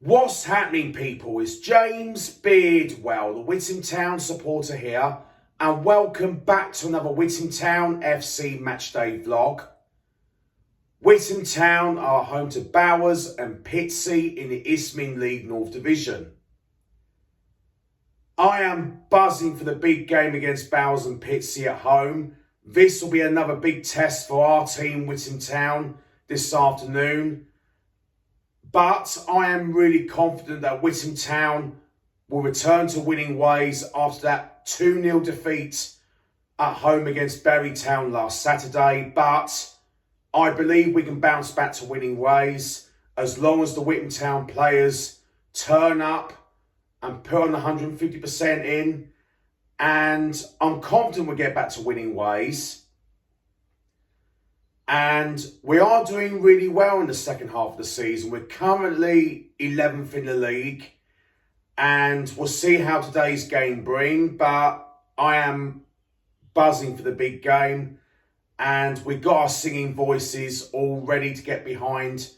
What's happening, people? It's James Beardwell, the Witham Town supporter here, and welcome back to another Witham Town FC matchday vlog. Witham Town are home to Bowers and Pitsea in the Isthmian League North Division. I am buzzing for the big game against Bowers and Pitsea at home. This will be another big test for our team, Witham Town, this afternoon. But I am really confident that Witham Town will return to winning ways after that 2-0 defeat at home against Bury Town last Saturday. But I believe we can bounce back to winning ways as long as the Witham Town players turn up and put on 150% in. And I'm confident we'll get back to winning ways. And we are doing really well in the second half of the season. We're currently 11th in the league. And we'll see how today's game brings. But I am buzzing for the big game. And we've got our singing voices all ready to get behind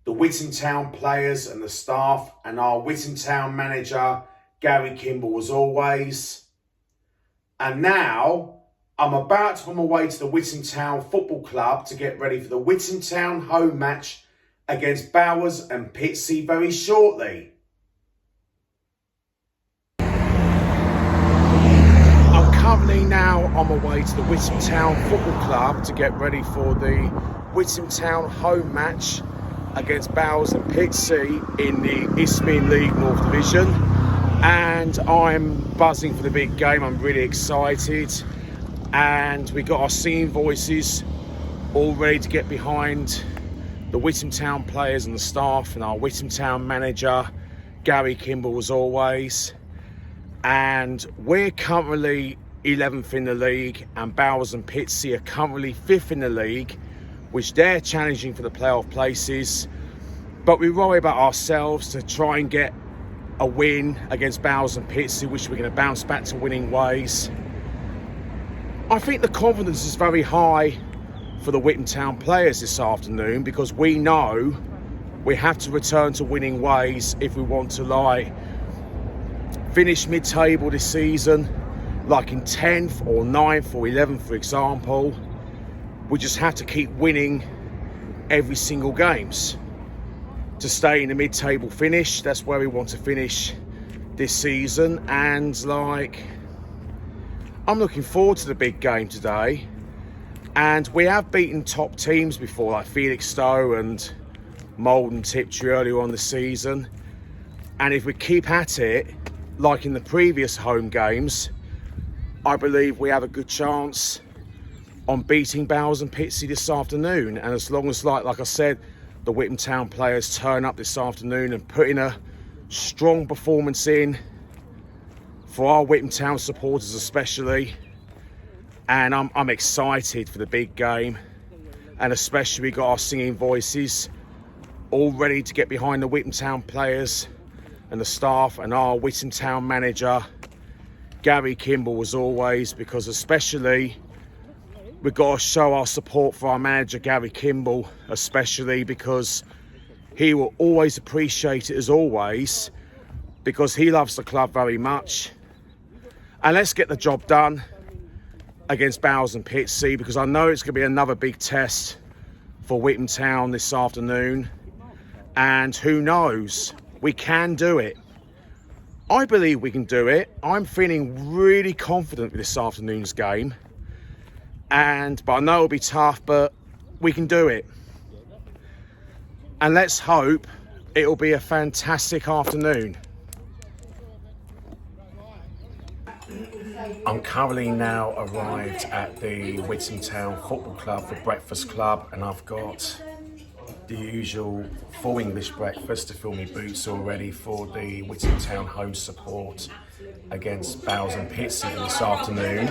the Witham Town players and the staff. And our Witham Town manager, Gary Kimball, as always. And now I'm about to on my way to the Witham Town Football Club to get ready for the Witham Town home match against Bowers and Pitsea very shortly. I'm currently now on my way to the Witham Town Football Club to get ready for the Witham Town home match against Bowers and Pitsea in the Isthmian League North Division. And I'm buzzing for the big game. I'm really excited. And we got our singing voices all ready to get behind the Witham Town players and the staff and our Witham Town manager, Gary Kimball, as always. And we're currently 11th in the league and Bowers and Pitsea are currently 5th in the league, which they're challenging for the playoff places. But we worry about ourselves to try and get a win against Bowers and Pitsea, which we're going to bounce back to winning ways. I think the confidence is very high for the Witham Town players this afternoon because we know we have to return to winning ways if we want to finish mid-table this season, like in 10th or 9th or 11th, for example. We just have to keep winning every single games to stay in the mid-table finish. That's where we want to finish this season. And I'm looking forward to the big game today. And we have beaten top teams before, like Felixstowe and Malden Tiptree earlier on the season. And if we keep at it, like in the previous home games, I believe we have a good chance on beating Bowers and Pitsea this afternoon. And as long as, like I said, the Witham Town players turn up this afternoon and put in a strong performance in for our Witham Town supporters especially. And I'm excited for the big game. And especially we got our singing voices all ready to get behind the Witham Town players and the staff and our Witham Town manager, Gary Kimball, as always, because especially we've got to show our support for our manager, Gary Kimball, especially because he will always appreciate it as always, because he loves the club very much. And let's get the job done against Bowers and Pitsea, because I know it's going to be another big test for Witham Town this afternoon. And who knows, we can do it. I believe we can do it. I'm feeling really confident with this afternoon's game. But I know it'll be tough, but we can do it. And let's hope it'll be a fantastic afternoon. I'm currently now arrived at the Witham Town Football Club for Breakfast Club, and I've got the usual full English breakfast to fill me boots already for the Witham Town home support against Bowers and Pitsea this afternoon.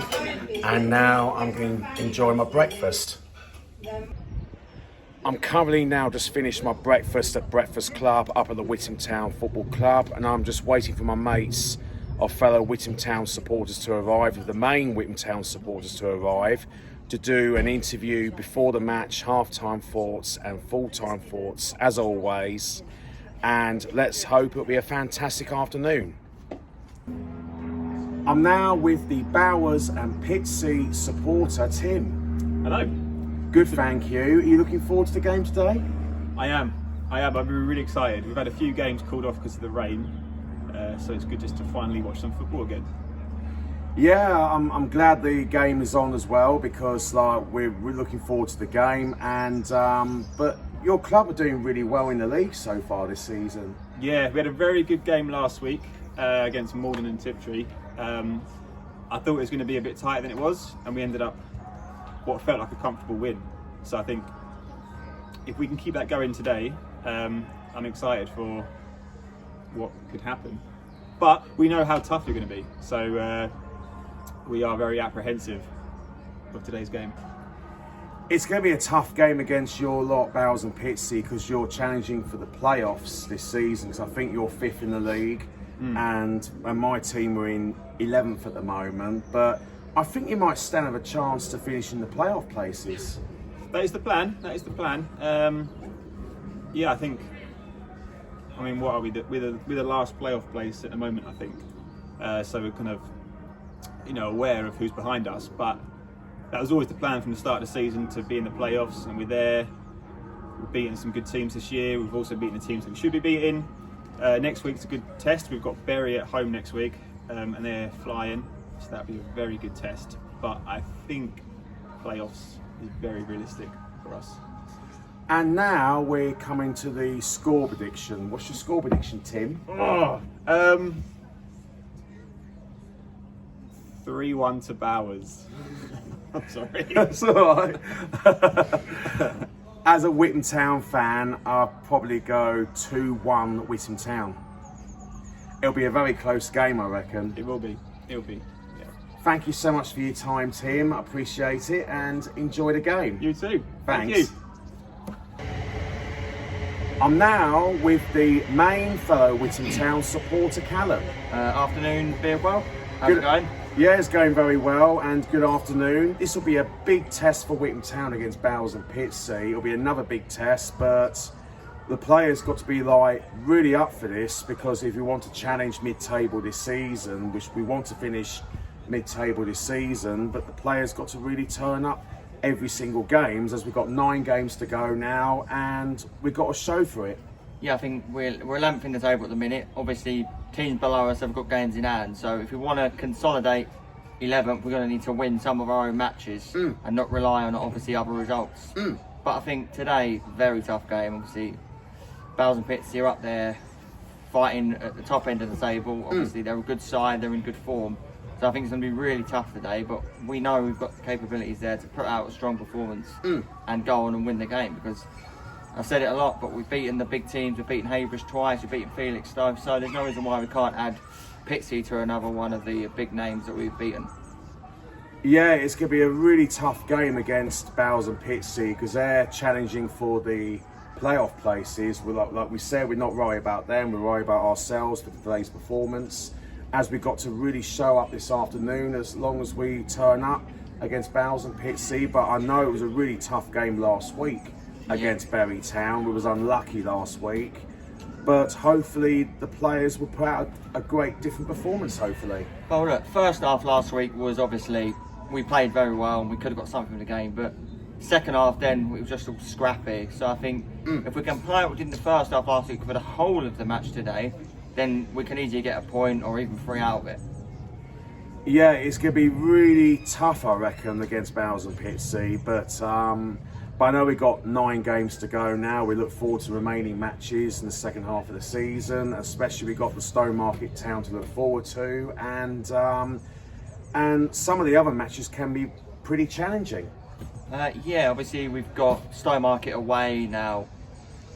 And now I'm going to enjoy my breakfast. I'm currently now just finished my breakfast at Breakfast Club up at the Witham Town Football Club, and I'm just waiting for my mates, our fellow Witham Town supporters, to arrive, the main Witham Town supporters to arrive, to do an interview before the match, half-time thoughts and full-time thoughts, as always. and let's hope it'll be a fantastic afternoon. I'm now with the Bowers and Pitsea supporter, Tim. Hello. Good, thank you. Are you looking forward to the game today? I am. I'm really excited. We've had a few games called off because of the rain, so it's good just to finally watch some football again. Yeah, I'm glad the game is on as well, because we're looking forward to the game. And but your club are doing really well in the league so far this season. Yeah, we had a very good game last week against Malden and Tiptree. I thought it was going to be a bit tighter than it was, and we ended up what felt like a comfortable win. So I think if we can keep that going today, I'm excited for what could happen. But we know how tough you're going to be, so we are very apprehensive of today's game. It's going to be a tough game against your lot, Bowers and Pitsea, because you're challenging for the playoffs this season. Because I think you're 5th in the league, and my team are in 11th at the moment. But I think you might stand a chance to finish in the playoff places. That is the plan. Yeah, I think. I mean, what are we? We're the last playoff place at the moment, I think. So we're kind of, aware of who's behind us. But that was always the plan from the start of the season, to be in the playoffs, and we're there. We've beaten some good teams this year. We've also beaten the teams that we should be beating. Next week's a good test. We've got Bury at home next week, and they're flying, so that'll be a very good test. But I think playoffs is very realistic for us. And now we're coming to the score prediction. What's your score prediction, Tim? 3-1 to Bowers. I'm sorry. That's all right. As a Witham Town fan, I'll probably go 2-1 Witham Town. It'll be a very close game, I reckon. It will be. Yeah. Thank you so much for your time, Tim. I appreciate it, and enjoy the game. You too. Thanks. Thank you. I'm now with the main fellow Witham Town supporter, Callum. Afternoon, being well. How's it going? Yeah, it's going very well, and good afternoon. This will be a big test for Witham Town against Bowers and Pitsea. It'll be another big test, but the players got to be really up for this, because if we want to challenge mid-table this season, which we want to finish mid-table this season, but the players got to really turn up every single game, as we've got 9 games to go now, and we've got a show for it. Yeah, I think we're 11th in the table at the minute. Obviously, teams below us have got games in hand, so if we want to consolidate 11th, we're going to need to win some of our own matches and not rely on obviously other results. But I think today, very tough game. Obviously, Bowers and Pitsea are up there fighting at the top end of the table. Obviously, they're a good side, they're in good form. So I think it's going to be really tough today, but we know we've got the capabilities there to put out a strong performance and go on and win the game, because I've said it a lot, but we've beaten the big teams. We've beaten Haybridge twice, we've beaten Felixstowe, so there's no reason why we can't add Pitsea to another one of the big names that we've beaten. Yeah, it's going to be a really tough game against Bowers and Pitsea, because they're challenging for the playoff places. Like we said, we're not worried about them, we're worried about ourselves for today's performance, as we got to really show up this afternoon, as long as we turn up against Bowers and Pitsea. But I know it was a really tough game last week against Bury Town. We was unlucky last week, but hopefully the players will put out a great different performance, hopefully. Well, look, first half last week was obviously, we played very well and we could have got something from the game, but second half then it was just all scrappy. So I think if we can play what we did in the first half last week for the whole of the match today, then we can easily get a point or even 3 out of it. Yeah, it's going to be really tough, I reckon, against Bowers and Pitsea, but I know we've got 9 games to go now. We look forward to remaining matches in the second half of the season, especially we've got the Stowmarket Town to look forward to, and some of the other matches can be pretty challenging. Yeah, obviously we've got Stowmarket away now.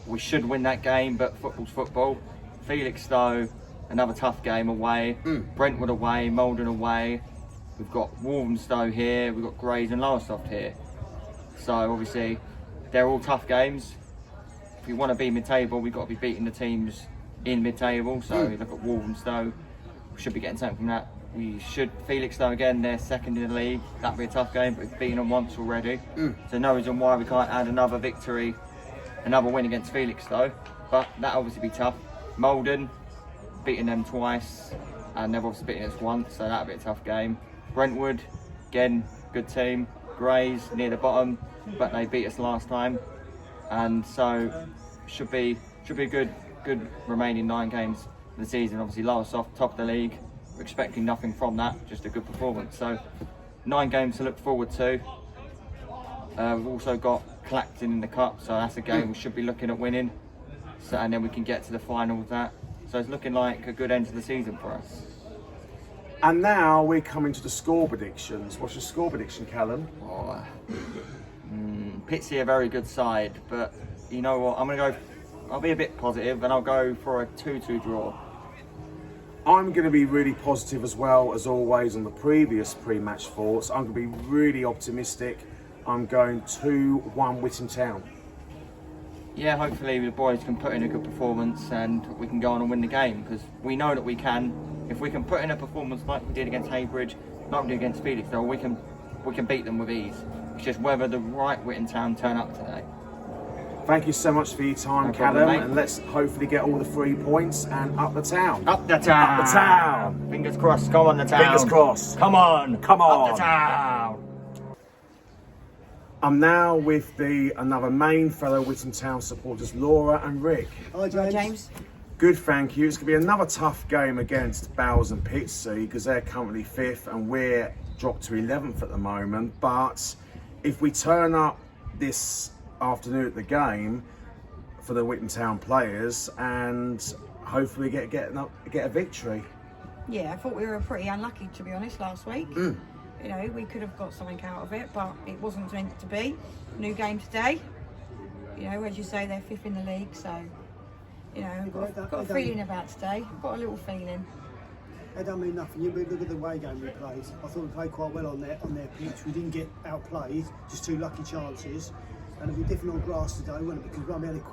We should win that game, but football's football. Felixstowe, another tough game away. Brentwood away, Malden away. We've got Walthamstow here, we've got Grays and Lowestoft here. So obviously they're all tough games. If we want to be mid-table, we've got to be beating the teams in mid-table. So look at Walthamstow, we should be getting something from that. We should, Felixstowe again, they're second in the league. That'll be a tough game, but we've beaten them once already. So no reason why we can't add another victory another win against Felixstowe, but that'll obviously be tough. Malden, beating them twice, and they've obviously beaten us once, so that'll be a tough game. Brentwood, again, good team. Grays, near the bottom, but they beat us last time, and so should be a good remaining 9 games of the season. Obviously, last off, top of the league. We're expecting nothing from that, just a good performance. So 9 games to look forward to. We've also got Clacton in the cup, so that's a game we should be looking at winning. So, and then we can get to the final with that. So it's looking like a good end to the season for us. And now we're coming to the score predictions. What's your score prediction, Callum? Pitsea a very good side, but you know what? I'll be a bit positive, and I'll go for a 2-2 draw. I'm going to be really positive as well, as always, on the previous pre-match thoughts. I'm going to be really optimistic. I'm going 2-1 Witham Town. Yeah, hopefully the boys can put in a good performance and we can go on and win the game, because we know that we can. If we can put in a performance like we did against Haybridge, like we did against Felixstowe, we can beat them with ease. It's just whether the right Witham Town turn up today. Thank you so much for your time, No Callum, problem, mate. and let's hopefully get all the 3 points and up the town. Up the town! Up the town! Fingers crossed, come on the town! Fingers crossed! Come on! Come on! Up the town! I'm now with another main fellow Witham Town supporters, Laura and Rick. Hi, James. Good, thank you. It's going to be another tough game against Bowers and Pitsea because they're currently 5th and we're dropped to 11th at the moment. But if we turn up this afternoon at the game for the Witham Town players and hopefully get a victory. Yeah, I thought we were pretty unlucky, to be honest, last week. You know, we could have got something out of it, but it wasn't meant to be. New game today. You know, as you say, they're 5th in the league, so, you know, got a feeling about today. Got a little feeling. That don't mean nothing. You look at the away game we played. I thought we played quite well on their pitch. We didn't get outplayed, just 2 lucky chances. And it'll be different on grass today, won't it? Because we won't be able to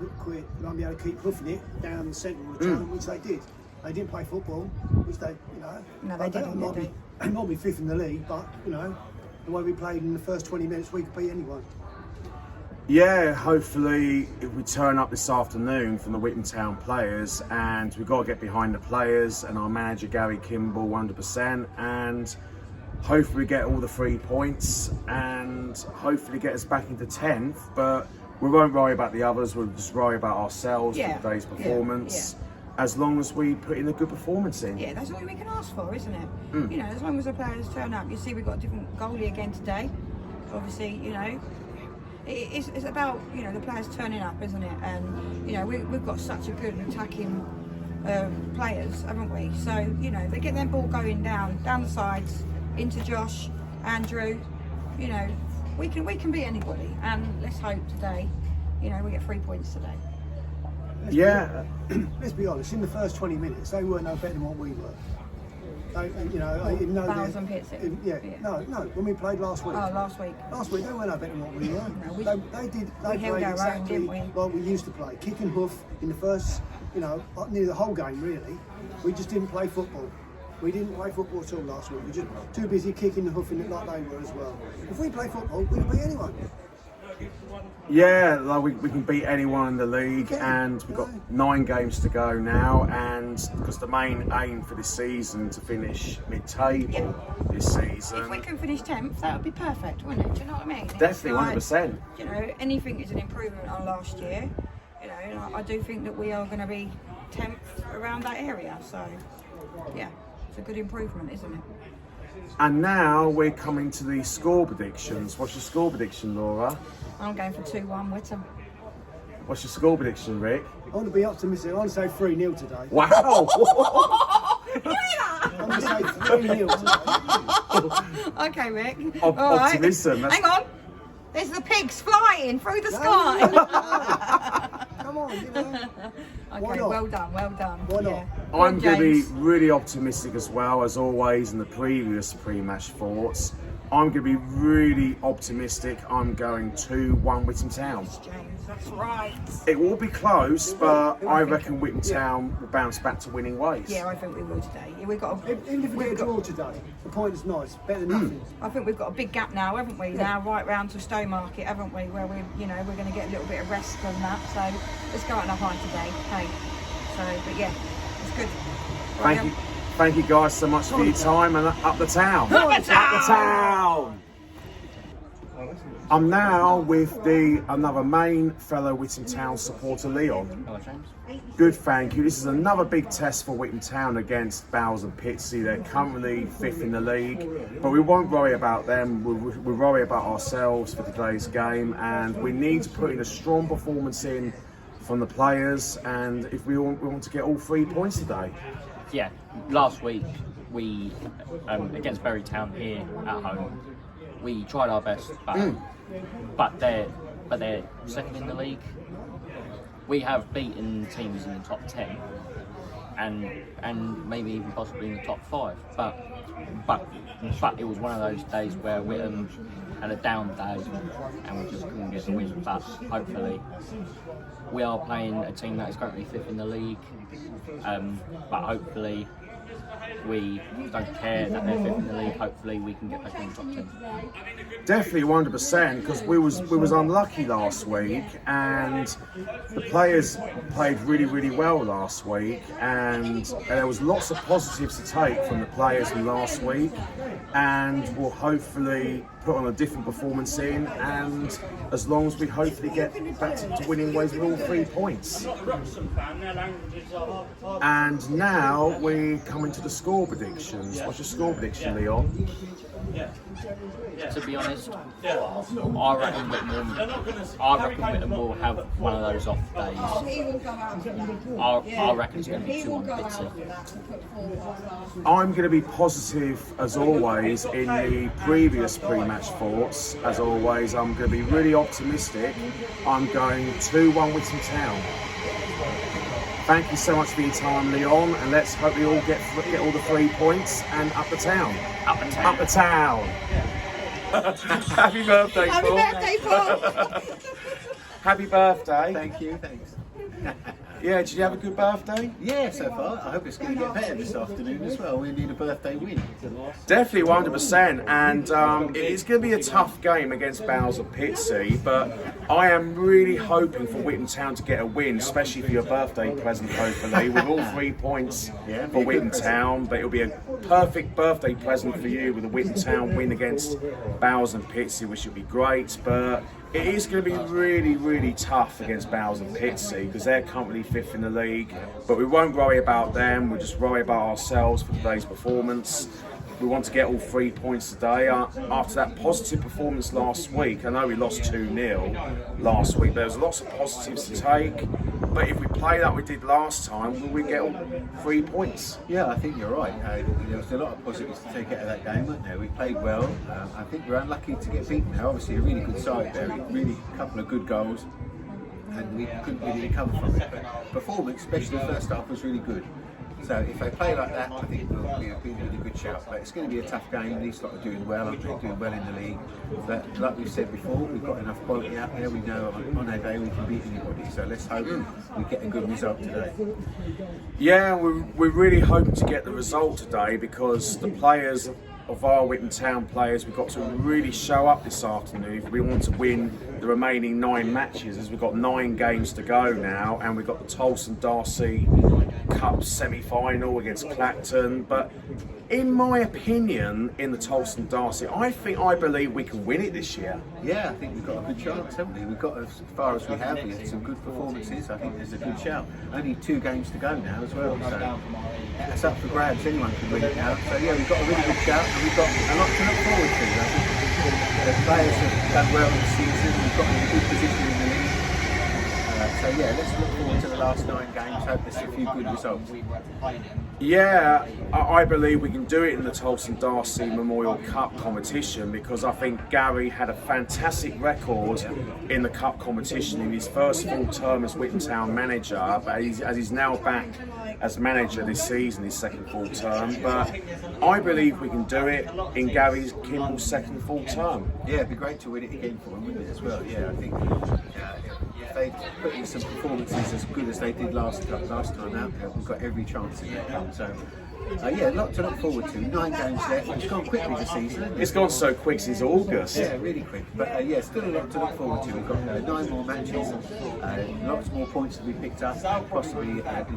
won't be able to keep hoofing it down the centre of the town, which they did. They didn't play football, which they, you know. No, they didn't, did they? They might be 5th in the league, but, you know, the way we played in the first 20 minutes, we could beat anyone. Yeah, hopefully if we turn up this afternoon from the Witham Town players, and we've got to get behind the players and our manager Gary Kimball 100%, and hopefully get all the 3 points and hopefully get us back into 10th. But we won't worry about the others, we'll just worry about ourselves for today's performance. As long as we put in a good performance in. Yeah, that's all we can ask for, isn't it? You know, as long as the players turn up. You see, we've got a different goalie again today. Obviously, you know, it's about, you know, the players turning up, isn't it? And, you know, we've got such a good attacking players, haven't we? So, you know, they get their ball going down the sides, into Josh, Andrew, you know, we can beat anybody. And let's hope today, you know, we get 3 points today. Let's be honest, in the first 20 minutes, they weren't no better than what we were. They, you know, even though Bowers and Pitsea? No, when we played last week. Oh, last week. Last week, they weren't no better than what we were. No, They held played our own, exactly didn't we? like we used to play. Kick and hoof in the first, you know, near the whole game, really. We just didn't play football. We didn't play football at all last week. We were just too busy kicking and hoofing it like they were as well. If we play football, we can beat anyone. Yeah, like we can beat anyone in the league, and we've got 9 games to go now, and because the main aim for this season to finish mid-table this season. If we can finish 10th, that would be perfect, wouldn't it? Do you know what I mean? Definitely, It's 100%. You know, anything is an improvement on last year. You know, I do think that we are going to be 10th around that area. So, yeah, it's a good improvement, isn't it? And now we're coming to the score predictions. What's your score prediction, Laura? I'm going for 2-1 Witham. What's your score prediction, Rick? I want to be optimistic. I want to say 3-0 today. Wow! I'm going to say 3-0 today. Okay, Rick. Optimism. Right. Hang on. There's the pigs flying through the sky. Come on, you know. Okay, well done. Why not? Yeah. I'm going to be James. really optimistic as well, as always in the previous pre-match thoughts. I'm going to be really optimistic. I'm going 2-1 Witham Town. James. That's right. It will be close, but I reckon Witham Town will bounce back to winning ways. Yeah, I think we will today. Yeah, we've got. Even if we get a draw today, the point is nice. Better than nothing. I think we've got a big gap now, haven't we? Now right round to Stowmarket, haven't we? Where we're going to get a little bit of rest from that. So let's go out on a high today. Hey. So, but yeah, it's good. Right, Thank you guys so much for your time, and up the town. Up the town! Up the town! I'm now with another main fellow Witham Town supporter, Leon. Hello, James. Good, thank you. This is another big test for Witham Town against Bowers Pitsea. They're currently 5th in the league, but we won't worry about them. We'll worry about ourselves for today's game, and we need to put in a strong performance in from the players, and if we want to get all 3 points today. Yeah, last week we against Bury Town here at home, we tried our best, but they're second in the league. We have beaten teams in the top 10 and maybe even possibly in the top 5, but it was one of those days where Witham had a down day and we just couldn't get the win. But hopefully we are playing a team that is currently 5th in the league, but hopefully we don't care that they're 5th in the league. Hopefully we can get back in the top 10. Definitely 100%, because we was unlucky last week, and the players played really well last week, and there was lots of positives to take from the players from last week, and we'll hopefully put on a different performance in, and as long as we hopefully get back to winning ways with all 3 points. And now we come into the score predictions. What's your score prediction, Leon? To be honest, I reckon Witham will have one of those off days. I reckon it's going to be 2-1 Pitsea. I'm going to be positive as always in the previous pre-match thoughts. As always, I'm going to be really optimistic. I'm going 2-1 Witham Town. Thank you so much for your time, Leon, and let's hope we all get all the 3 points and up the town. Up the town. Up the town. Happy birthday, Happy Paul. birthday, Paul! Happy birthday. Thank you, thanks. Yeah, did you have a good birthday? Yeah, so far. I hope it's going to get better this afternoon as well. We need a birthday win. Definitely 100%, and it's going to be a tough game against Bowers Pitsea, but I am really hoping for Witham Town to get a win, especially for your birthday present, hopefully, with all 3 points Yeah, for be a good Witham Town. But it'll be a perfect birthday present for you with a Witham Town win against Bowers Pitsea, which will be great. But it is going to be really tough against Bowers Pitsea because they're currently 5th in the league. But we won't worry about them. We'll just worry about ourselves for today's performance. We want to get all 3 points today. After that positive performance last week, I know we lost 2-0 last week, but there was lots of positives to take. But if we play like we did last time, will we get all 3 points? Yeah, I think you're right. There was a lot of positives to take out of that game, weren't there? We played well. I think we're unlucky to get beaten there. Obviously, a really good side there. Really a couple of good goals, and we couldn't really recover from it. But performance, especially the first half, was really good. So if they play like that, I think we'll be in a good shout. But it's going to be a tough game. These lot are doing well. They're doing well in the league. But like we've said before, we've got enough quality out there. We know on our day we can beat anybody. So let's hope we get a good result today. Yeah, we're really hoping to get the result today because the players of our Witham Town players, we've got to really show up this afternoon if we want to win the remaining 9 matches, as we've got 9 games to go now, and we've got the Tolson Darcy Cup semi-final against Clacton. But in my opinion, in the Tolson Darcy, I believe we can win it this year. Yeah, I think we've got a good chance, haven't we? We've got as far as we have. We had some good performances. I think there's a good shout. Only 2 games to go now as well, so it's up for grabs. Anyone can win it now. So yeah, we've got a really good shout, and we've got a lot to look forward to. I think the players have done well this season. We've got in a good position in the league. So yeah, let's look forward to the last 9 games. Hope there's a few good results. Yeah, I believe we can do it in the Tolson Darcy Memorial Cup competition because I think Gary had a fantastic record in the Cup competition in his first full term as Witham Town manager, but as he's now back as manager this season, his second full term. But I believe we can do it in Gary Kimball's second full term. Yeah, it'd be great to win it again for him, wouldn't it, as well? Yeah, I think if they put in some performances as good as they did last time out there, we've got every chance in that cup. So yeah, a lot to look forward to. 9 games left. It's gone quickly this season. It's gone so quick since August. Yeah, really quick. But yeah, still a lot to look forward to. We've got 9 more matches, lots more points to be picked up, possibly a cup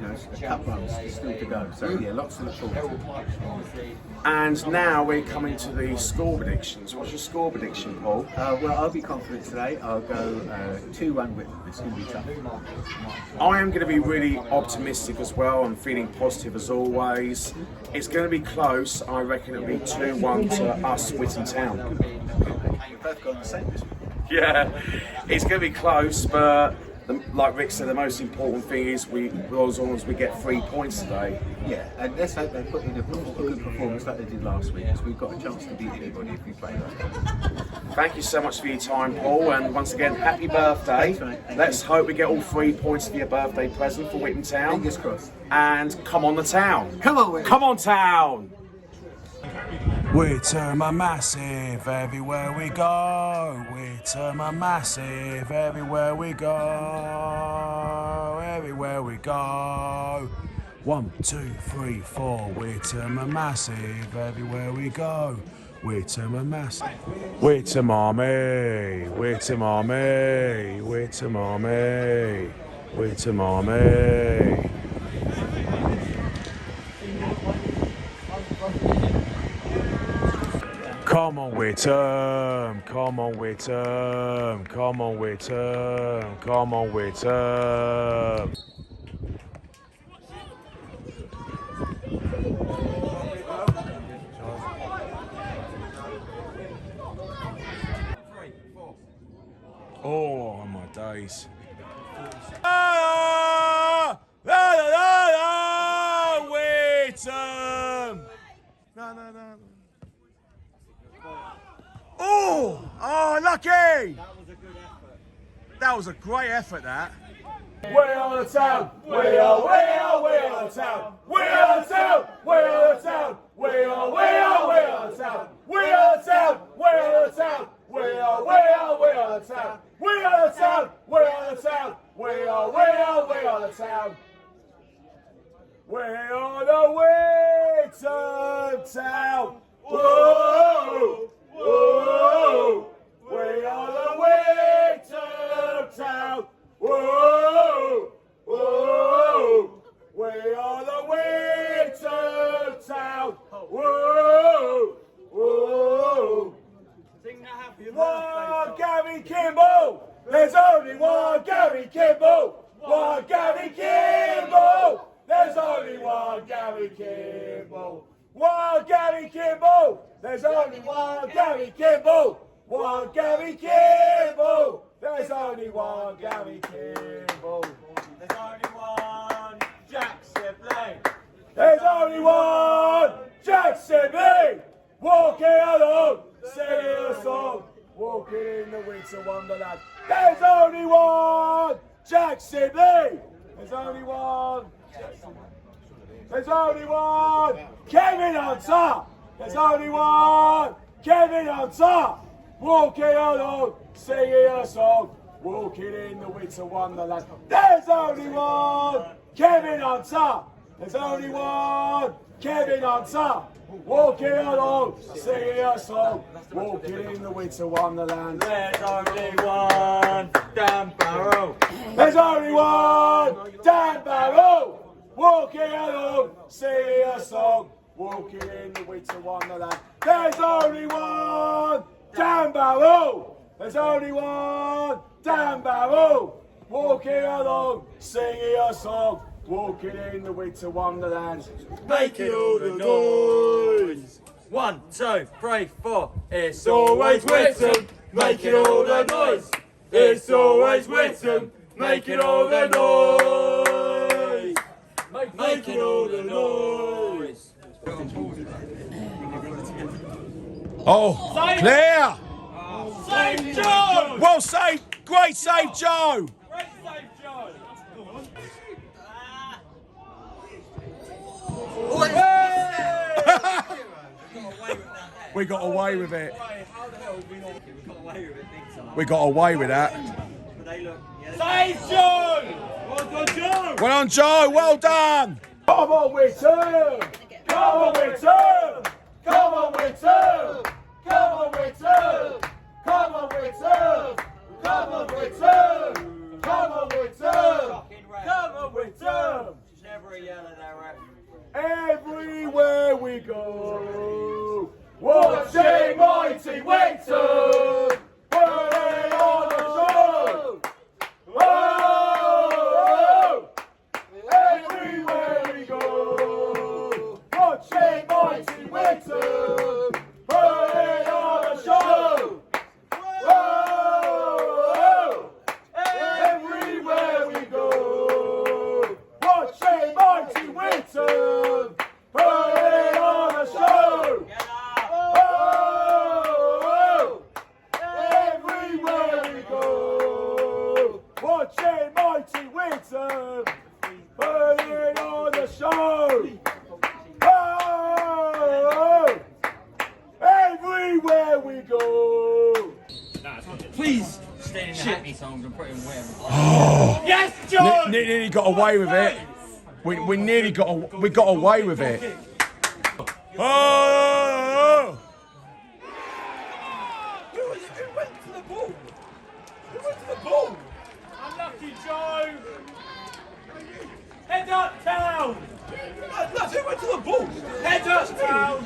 runs still to go. So yeah, lots to look forward to. And now we're coming to the score predictions. What's your score prediction, Paul? Well, I'll be confident today. I'll go 2-1 Witham. It's going to be tough. I am going to be really optimistic as well. I'm feeling positive as always. It's going to be close. I reckon it'll be 2-1 to us, Witham Town. We've both gone the same this week. Yeah, it's going to be close, but like Rick said, the most important thing is as long as we get 3 points today. Yeah, and let's hope they put in a good performance like they did last week, because we've got a chance to beat anybody if we play like that. Thank you so much for your time, Paul, and once again, happy birthday. Thanks, mate. Let's hope we get all 3 points for your birthday present for Witham Town. Fingers crossed. And come on the town. Come on, Witham. Come on, town. Witham are massive everywhere we go. Witham are massive everywhere we go. Everywhere we go. 1, 2, 3, 4. Witham are massive everywhere we go. Witham are massive. Witham Army. Witham Army. Witham Army. Witham Army. Come on, Witham. Come on, Witham. Come on, Witham. Come on, Witham. Oh, my days. Witham! No. Oh, lucky! That was a good effort. That was a great effort, that. We are the town! We are the town! We are the town! We are the town! We are the town! We are the town! We are the town! We are the town! We are the town! We are the town! We are the town! We are the Witham Town! Whoa! Whoa! We are the Witham Town! Whoa! Whoa! We are the Witham Town! Whoa! Whoa! Sing that happy One Gary Kimball! There's only one Gary Kimball! One Gary Kimball! There's only one Gary Kimball! One Gary Kimball! There's only one Gary Kimball! One Gary Kimball! There's only one Gary Kimball! There's only one Jack Sibley. There's only one Jack Sibley! Walking along, singing a song, walking in the winter wonderland. There's only one Jack Sibley! There's only one. There's only one Kevin Hunter! There's only one Kevin Hunter! Walking along, singing a song, walking in the winter wonderland. There's only one Kevin Hunter! There's only one Kevin Hunter! Walking along, singing a song, walking in the winter wonderland. There's only one Dan Barrow. There's only one Dan Barrow! Walking along, singing a song, walking in the winter wonderland. There's only one Dan Barrow! There's only one Dan Barrow! Walking along, singing a song, walking in the winter wonderland. Making all the noise. 1, 2, 3, 4. It's always Witham, making all the noise. It's always Witham, making all the noise. Making all the noise. Oh, clear! Save Joe! Well saved! Great save, Joe! Great save, Joe! We got away with it. How the hell have we not got away with it big time? We got away with that. Well done, Joe. Well done. Come on, Witham. Come on, Witham. Come on, Witham. Come on, Witham. Come on, Witham. Come on, Witham. Come on, Witham. Come on, Witham. Never a yellow there, ref. Everywhere we go, watch a mighty Witham. Putting on a show. Oh, everywhere we go, watch a mighty Witham. Putting on a show. Oh, everywhere we go, watch a mighty Witham. Putting on a show. Oh, everywhere we go, watch a mighty Witham. Putting on a show. Oh, everywhere we go. Please stay in the Hackney songs and put in whatever. Yes, John! Nearly got away with it. We nearly got away with it. Oh! Who went to the ball? Who went to the ball? Unlucky Joe. Head up, Town. Lads, who went to the ball? Head up, Town.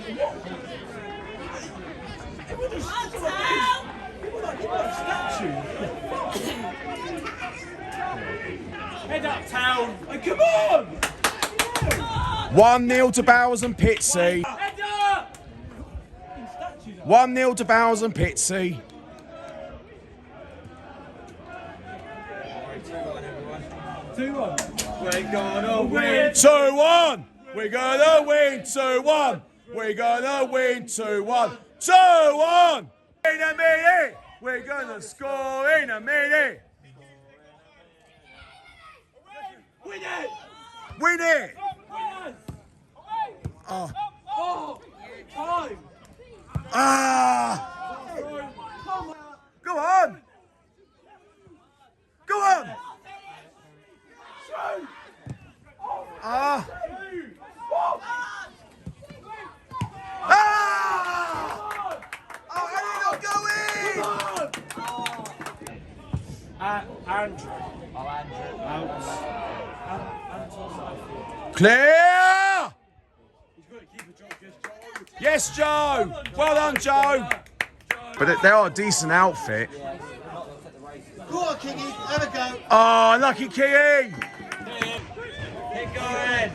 It was a statue. Head up, Town. Oh, come on. 1-0 to Bowers and Pitsea. Head up. 1-0 to Bowers and Pitsea. 2-1. We're gonna win. 2-1. We're gonna win. 2-1. We're gonna win. 2-1. 2-1. In a minute. We're gonna score in a minute. Win it. Win it. Oh. Time. Ah. Go on. Go on. Ah. Ah. Oh, how did it not go in? Andrew. Clear! Yes, Joe! Well done, Joe! But they are a decent outfit. Go on, Kingy, have a go. Oh, lucky Kingy! Keep going.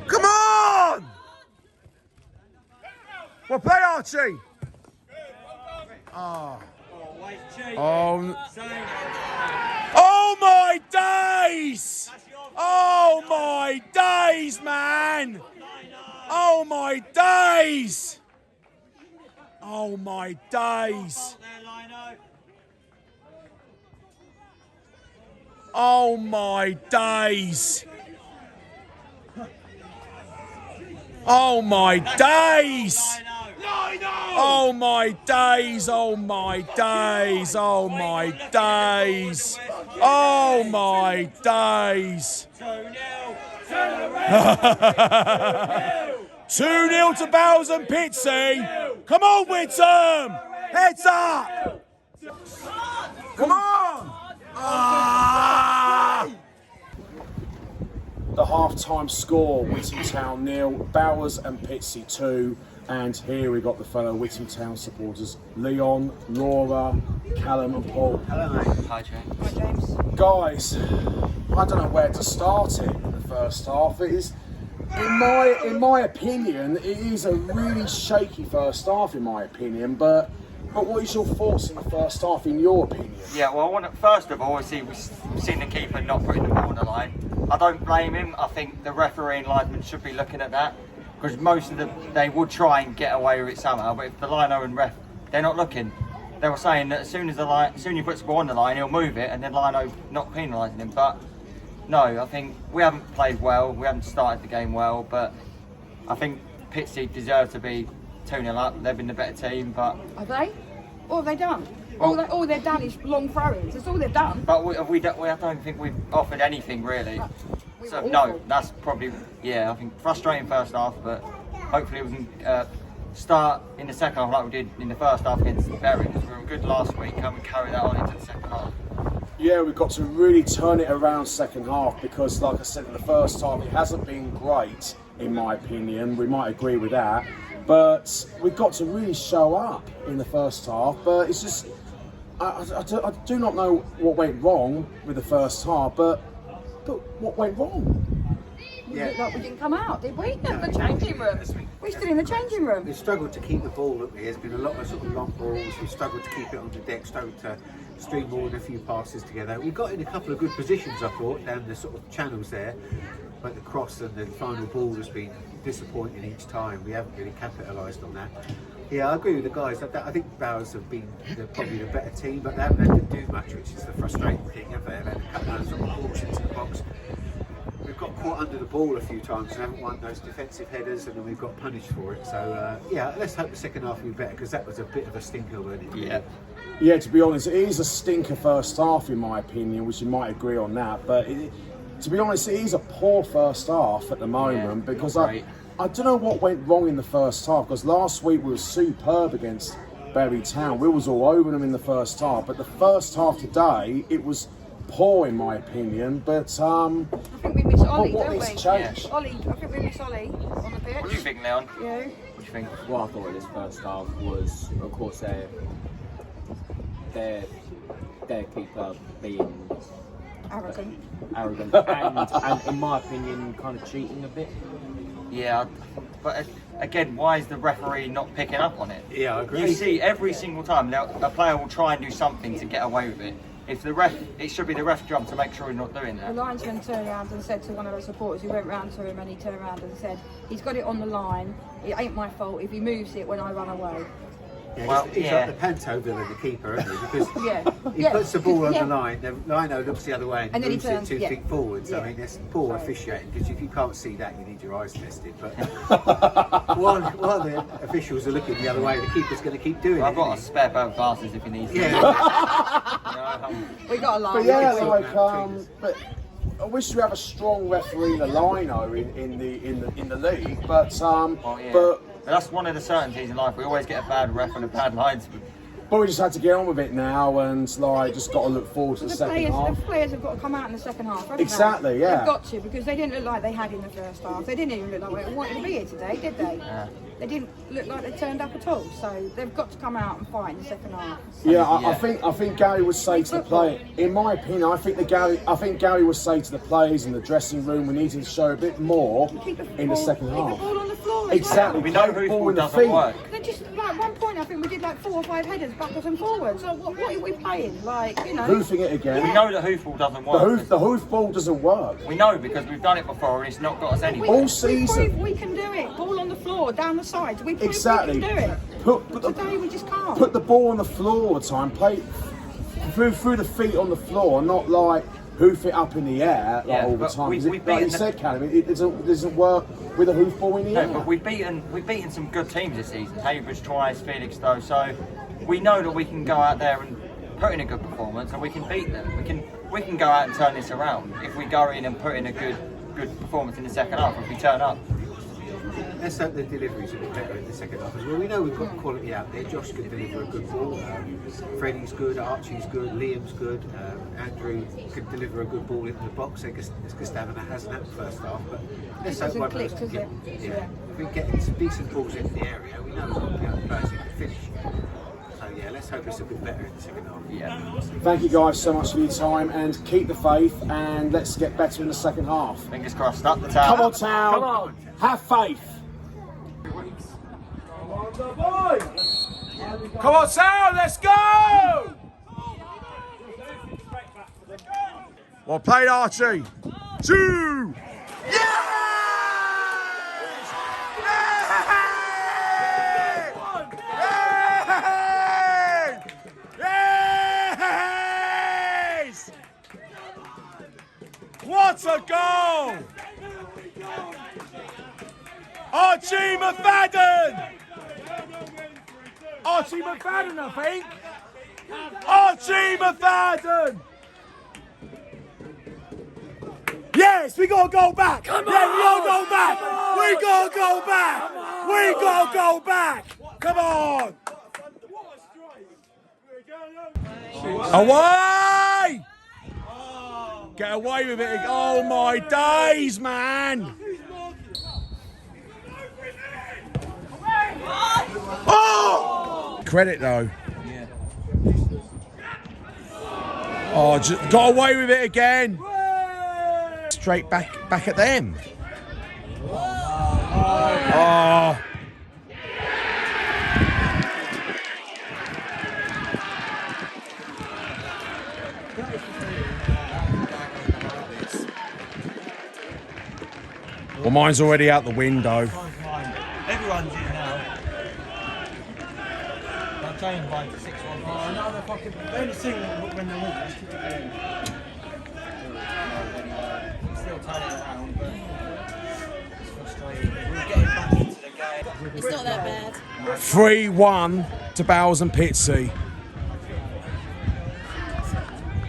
Come on! Well, play, Archie! Oh. Oh my days! Oh my days, man! Oh my days! Oh my days! Oh my days! Oh my days! Oh my days! Oh my days! Oh my days! Oh my days! 2-0 to Bowers and Pitsea. Come on, Witham! Heads up! Come on! Ah! The half-time score: Witham Town 0, Bowers and Pitsea 2. And here we got the fellow Witham Town supporters: Leon, Laura, Callum, and Paul. Hello, mate. Hi, James. Hi, James. Guys, I don't know where to start it in the first half. It is, in my opinion, it is a really shaky first half, in my opinion. But what is your thoughts in the first half, in your opinion? Yeah, well, first of all, obviously, we've seen the keeper not putting the ball on the line. I don't blame him. I think the referee and linesman should be looking at that, because most of them, they would try and get away with it somehow. But if the lino and ref, they're not looking. They were saying that as soon as he puts the ball on the line, he'll move it, and then lino not penalising him. But no, I think we haven't played well. We haven't started the game well. But I think Pitsea deserve to be 2-0 up. They've been the better team. But Are they? What have they done? All they've done is long throw-ins. That's all they've done. But I don't think we've offered anything really. So no, that's probably I think frustrating first half, but hopefully we can start in the second half like we did in the first half against Bury, because we were good last week and we carry that on into the second half. Yeah, we've got to really turn it around second half, because like I said in the first half, it hasn't been great in my opinion. We might agree with that, but we've got to really show up in the first half. But it's just I do not know what went wrong with the first half, but what went wrong? We looked like we didn't come out, did we? No. The changing room. We stood in the changing room. We've struggled to keep the ball, haven't we? There's been a lot of sort of long balls. We've struggled to keep it on the deck, struggled to string more than a few passes together. We got in a couple of good positions, I thought, down the sort of channels there, but the cross and the final ball has been disappointing each time. We haven't really capitalised on that. Yeah, I agree with the guys. I think Bowers have been probably the better team, but they haven't had to do much, which is the frustrating thing, have they? They've had a couple of sort of balls into the box. We've got caught under the ball a few times and haven't won those defensive headers, and then we've got punished for it. So let's hope the second half will be better, because that was a bit of a stinker, wasn't it? Yeah, to be honest, it is a stinker first half in my opinion, which you might agree on that. But to be honest, it is a poor first half at the moment, because I don't know what went wrong in the first half, because last week we were superb against Bury Town. We was all over them in the first half, but the first half today, it was poor in my opinion. But I think we miss Ollie, what don't needs we? to change? Ollie, I think we miss Ollie on the pitch. What do you think, Leon? Yeah. What do you think? What I thought of this first half was, of course, their keeper being Arrogant. and in my opinion, kind of cheating a bit. Yeah, but again, why is the referee not picking up on it? Yeah, I agree. You see, every single time a player will try and do something to get away with it. If the ref, it should be the ref's job to make sure he's not doing The that. linesman turned around and said to one of the supporters, who went round to him, and he turned around and said, he's got it on the line, it ain't my fault if he moves it when I run away. Yeah, he's like the panto villain, the keeper, isn't he? Because he Yeah. puts the ball on the line, the lino looks the other way and then he moves turns, it 2 feet forwards. Yeah. I mean, that's poor officiating, because if you can't see that, you need your eyes tested. But while the officials are looking the other way, the keeper's going to keep doing I've it. got a spare pair of glasses if he needs them. Yeah. We got a line. But yeah, Excellent. but I wish we have a strong referee in the lino in the league. But But that's one of the certainties in life. We always get a bad ref and a bad linesman. But we just had to get on with it now, and just got to look forward to the second half. The players have got to come out in the second half, haven't Exactly, they? yeah. They've got to, because they didn't look like they had in the first half. They didn't even look like they wanted to be here today, did they? Yeah. They didn't look like they turned up at all. So they've got to come out and fight in the second half. Yeah, I think Gary would say to the player, in my opinion, I think Gary would say to the players in the dressing room, we need to show a bit more in the second half. Keep the ball on the floor. Exactly. We know hoofball doesn't work. They just, like, one point, I think we did like 4 or 5 headers backwards and forwards. So what are we playing? Like, you know. Hoofing it again. We know that hoofball doesn't work. The hoofball doesn't work. We know, because we've done it before and it's not got us anywhere. All season. We prove we can do it. Ball on the floor, down the sides. We prove Exactly. we can do it. But Today we just can't. Put the ball on the floor all the time. Play through the feet on the floor, not like hoof it up in the air all the but time. we've Like beaten you said, Callum, it doesn't work with a hoofball in the air. No, but we've beaten some good teams this season. Haybridge twice, Felixstowe. So we know that we can go out there and put in a good performance, and we can beat them. We can go out and turn this around if we go in and put in a good performance in the second half. If we turn up. Let's hope the deliveries will be better in the second half as well. We know we've got quality out there. Josh can deliver a good ball. Freddie's good. Archie's good. Liam's good. Andrew can deliver a good ball into the box. Gustavina hasn't had the first half, but let's hope one of us can get. If we get some decent balls into the area, we know we've got the other players who can finish. So yeah, let's hope it's a bit better in the second half. Yeah. Thank you guys so much for your time, and keep the faith, and let's get better in the second half. Fingers crossed. Up the town. Come on, Town. Come on. Have faith. Come on, Town. Let's go. Well played, Archie. 2. What a goal! Archie McFadden! I think. Archie McFadden! Yes, we got to go back! Yeah, we got to go back! We got to go back! We got to go back! Come on! Away! Get away with it. Oh my days, man! Oh! Credit though. Yeah. Oh, just got away with it again. Straight back at them. Oh. Well, mine's already out the window. Everyone's in now. I'll change mine to 6-1. Oh, no, they're fucking. They only sing when they're walking. Still turn it around, but it's frustrating. We're getting back into the game. It's not that bad. 3-1 to Bowers and Pitsea.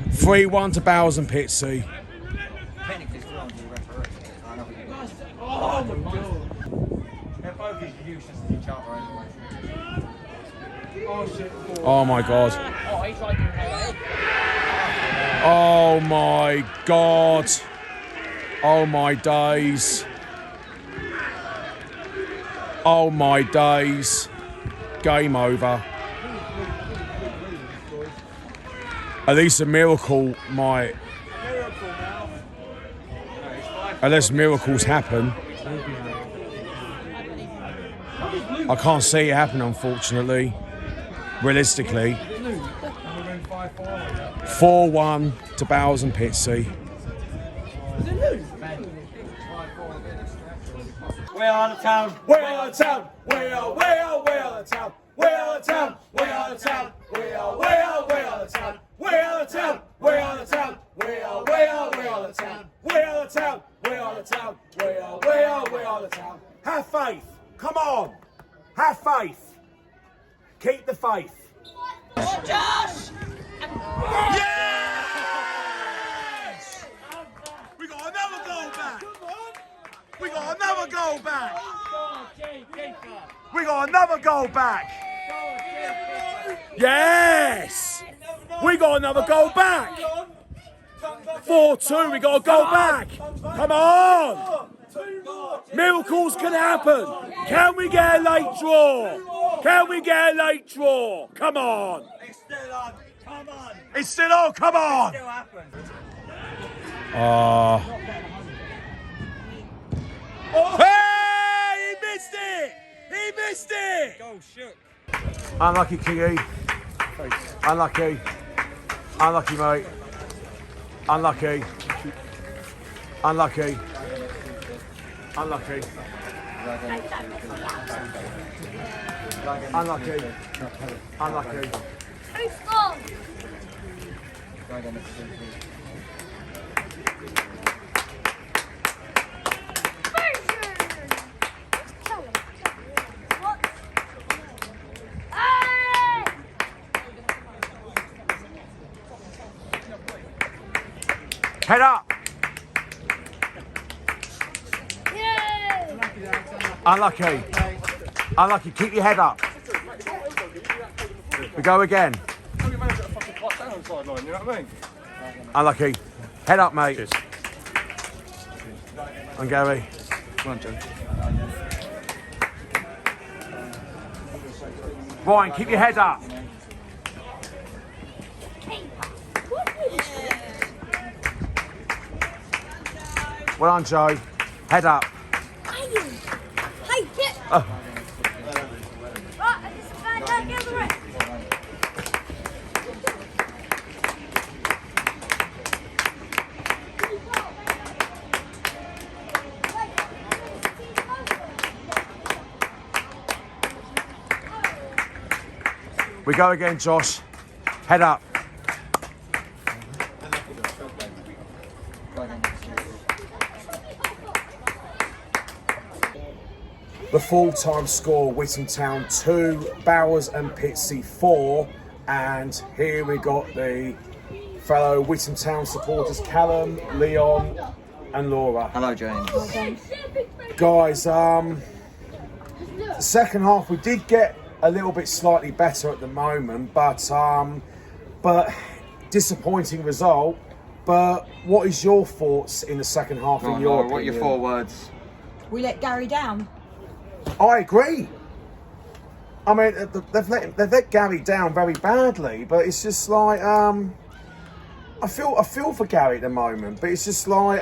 3-1 to Bowers and Pitsea. Technically, still on the referee. I know what you mean. Oh my god. They're both useless to each other anyway. Oh shit. Oh my god. Oh, he tried to play. Oh my god. Oh my days. Oh my days. Game over. At least a miracle might. Unless miracles happen. I can't see it happen, unfortunately. Realistically. 4-1 to Bowers and Pitsea. We are the town. We are the town. We are the town. We are the town. We are the town. We are the town. We are the town. We are the town. We are the town. We are the town. We are the town. We are the town. Have faith. Come on. Have faith. Keep the faith. Josh! Yes! We got another goal back. We got another goal back. We got another goal back. Yes! We got another goal back. 4-2, we got a goal back. Come on! Miracles can happen. Can we get a late draw? Can we get a late draw? Come on. It's still on. Come on. It's still on, come on. Still happens. Hey, he missed it. He missed it. Goal shook. Unlucky, Kingy. Unlucky. Unlucky, mate. Unlucky. Unlucky. Unlucky. Unlucky. Unlucky. Who scored? Head up. Unlucky. Unlucky. Keep your head up. We go again. Unlucky. Head up, mate. Cheers. And Gary. Come on, Joe. Ryan, keep your head up. Well done, Joe. Head up. Hey, get! Oh. We go again, Josh. Head up. The full-time score, Witham Town 2, Bowers and Pitsea 4, And here we got the fellow Witham Town supporters, Callum, Leon and Laura. Hello, James. Guys, the second half we did get a little bit slightly better at the moment, but disappointing result. But what is your thoughts in the second half in your opinion? What are your 4 words? We let Gary down. I agree. I mean, they've let Gary down very badly, but it's just like I feel for Gary at the moment, but it's just like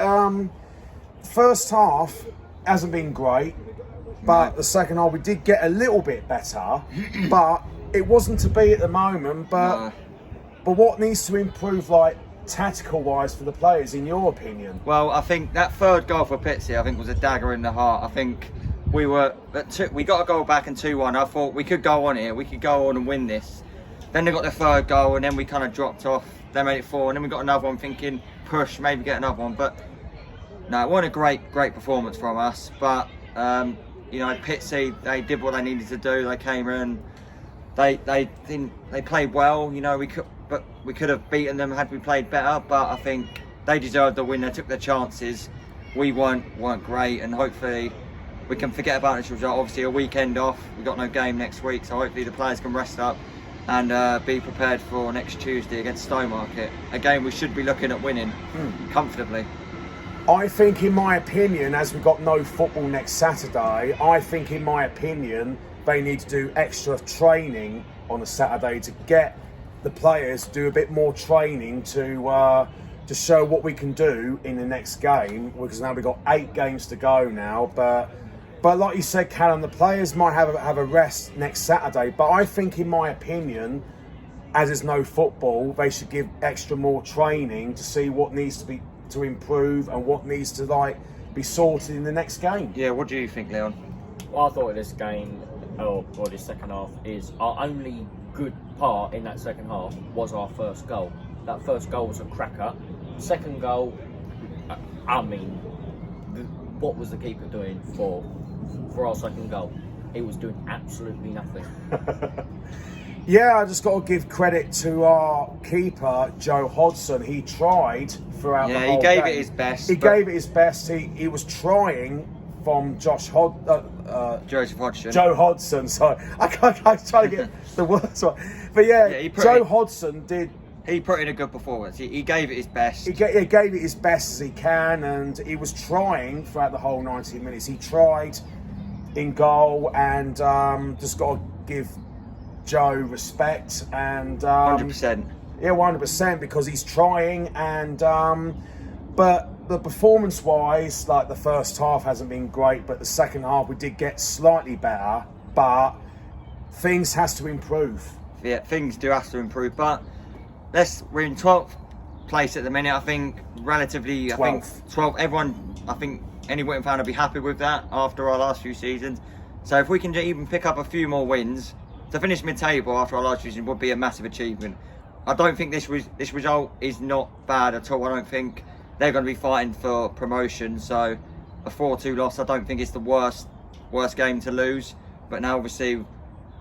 first half hasn't been great, but the second half we did get a little bit better, but it wasn't to be at the moment. But what needs to improve, like tactical wise, for the players, in your opinion? Well, I think that third goal for Pitsea, I think, was a dagger in the heart. I think we got a goal back in 2-1. I thought we could go on here, we could go on and win this. Then they got the third goal, and then we kind of dropped off. They made it 4, and then we got another one, thinking push, maybe get another one. But no, it wasn't a great performance from us. But Pitsea, they did what they needed to do. They came in, they played well. We could have beaten them had we played better. But I think they deserved the win. They took their chances. We weren't great, and hopefully we can forget about this result. Obviously, a weekend off. We've got no game next week, so hopefully the players can rest up and be prepared for next Tuesday against Stowmarket. A game we should be looking at winning comfortably. I think, in my opinion, as we've got no football next Saturday, I think, in my opinion, they need to do extra training on a Saturday to get the players to do a bit more training to show what we can do in the next game, because now we've got 8 games to go now. But like you said, Callum, the players might have a rest next Saturday. But I think, in my opinion, as there's no football, they should give extra more training to see what needs to improve and what needs to be sorted in the next game. Yeah, what do you think, Leon? Well, I thought this game, or this second half, is our only good part in that second half was our first goal. That first goal was a cracker. Second goal, I mean, what was the keeper doing for our second goal? He was doing absolutely nothing. Yeah, I just got to give credit to our keeper, Joe Hodgson. He tried throughout the whole game. Yeah, he gave it his best. He gave it his best. He was trying from Joseph Hodgson. Joe Hodgson, sorry. I try to get the words right. But Joe Hodgson did. He put in a good performance. He gave it his best. He gave it his best as he can, and he was trying throughout the whole 90 minutes. He tried in goal, and just got to give Joe respect. And 100%. Yeah, 100%, because he's trying. And but the performance-wise, like the first half hasn't been great, but the second half we did get slightly better. But things has to improve. Yeah, things do have to improve, but. We're in 12th place at the minute. I think relatively, 12th. I think 12th. Everyone, I think any Witham fan will be happy with that after our last few seasons. So if we can even pick up a few more wins to finish mid-table after our last season would be a massive achievement. I don't think this result is not bad at all. I don't think they're going to be fighting for promotion. So a 4-2 loss, I don't think it's the worst game to lose. But now obviously we've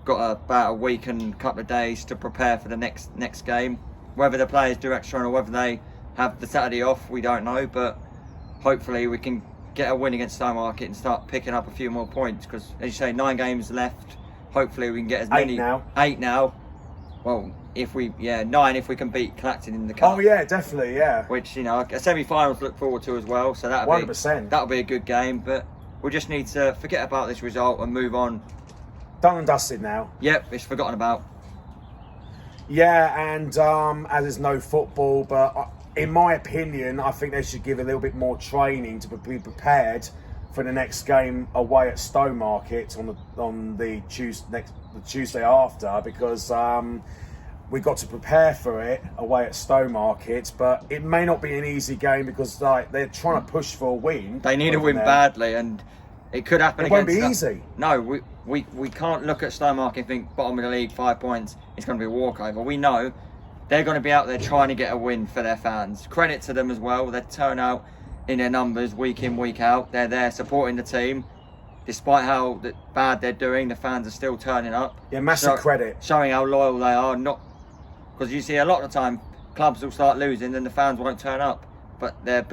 got about a week and a couple of days to prepare for the next game. Whether the players do extra or whether they have the Saturday off, we don't know. But hopefully we can get a win against Stowmarket and start picking up a few more points. Because as you say, 9 games left. Hopefully we can get as many. 8 now. Well, 9 if we can beat Clacton in the cup. Oh yeah, definitely, yeah. Which a semi-finals look forward to as well. So that'll be a good game. But we just need to forget about this result and move on. Done and dusted now. Yep, it's forgotten about. Yeah, and as there's no football, but in my opinion, I think they should give a little bit more training to be prepared for the next game away at Stowmarket on the Tuesday after, because we got to prepare for it away at Stowmarket. But it may not be an easy game because they're trying to push for a win. They need a win badly, and it could happen. It won't be easy. No, we can't look at Stowmarket and think bottom of the league, 5 points, it's going to be a walkover. We know they're going to be out there trying to get a win for their fans. Credit to them as well. They turn out in their numbers week in, week out. They're there supporting the team. Despite how bad they're doing, the fans are still turning up. Yeah, massive credit. Showing how loyal they are, not Because you see a lot of the time, clubs will start losing and the fans won't turn up. But they're